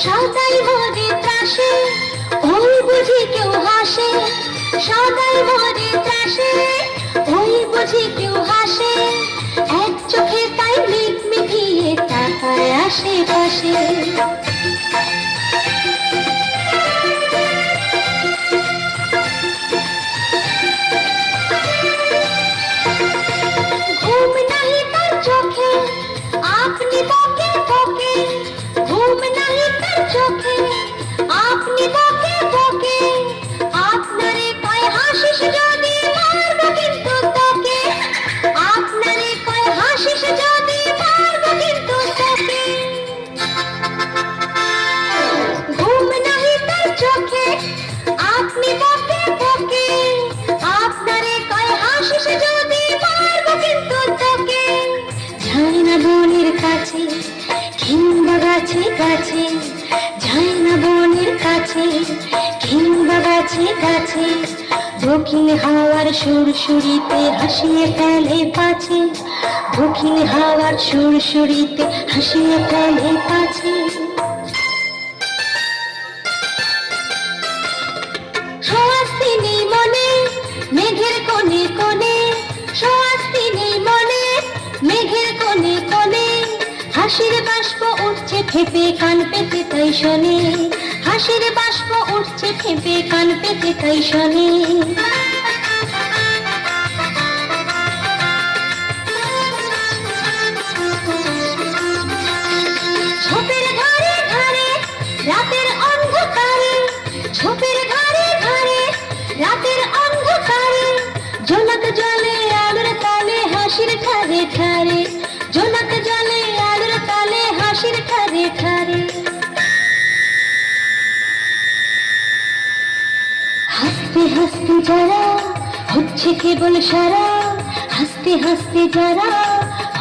সদাই ভরে ত্রাসে, ওই বুঝি কেউ হাসে। সদাই ভরে ত্রাসে, ওই বুঝি কেউ হাসে। এক চোখে তাই মিট মিটিয়ে তাকায় আশেপাশে। ঘুম নাহি তার চোখে, আপনি বকে বকে। ঘুম নাহি তার চোখে, আপনি বকে বকে। আপনারে কয় হাসিস যদি মারব কিন্তু তোকে। আপনারে কয় হাসিস যদি মারব কিন্তু তোকে। ঘুম নাহি তার চোখে, আপনি বকে বকে। আপনারে কয় হাসিস যদি মারব কিন্তু তোকে। যায় না বনের কাছে কিংবা গাছে গাছে, যায় না বনের কাছে কিংবা গাছে গাছে। দক্ষিণ হাওয়ার সুরসুরিতে হাসিয়ে ফেলে পাছে। দক্ষিণ হাওয়ার সুরসুরিতে হাসিয়ে ফেলে পাছে। স্বস্তি নেই মনে মেঘের কোণে কোণে। স্বস্তি নেই মনে মেঘের কোণে কোণে। হাসির বাষ্প উঠছে ফেপে কান পেতে তাই শোনে। হাসির বাষ্প উঠছে ফেপে কান পেতে তাই শোনে। ঝোপের ধারে ধারে রাতের অন্ধকারে। ঝোপের ধারে ধারে রাতের অন্ধকারে। জোনাক জলে আলোর তালে হাসির ঠারে ঠারে। জোনাক জলে আলোর তালে হাসির ঠারে ঠারে। হাসতে হাসতে যারা হচ্ছে কেবল সারা। হাসতে হাসতে যারা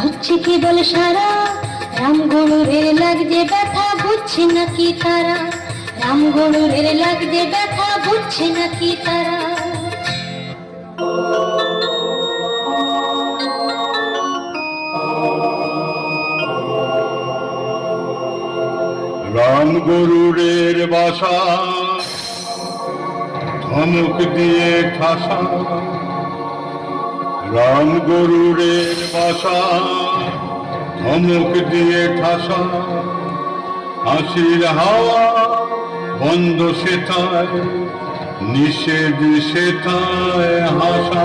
হচ্ছে কেবল সারা। রামগরুরের লাগছে ব্যথা বুঝছে নাকি তারা। রামগরুরের লাগছে ব্যথা বুঝছে নাকি তারা। রামগরুরের বাসা ধমক দিয়ে ঠাসা। রামগরুরের বাসা ধমক দিয়ে ঠাসা। হাসির হাওয়া বন্ধ সেথায়, নিষেধ সেথায় হাসা।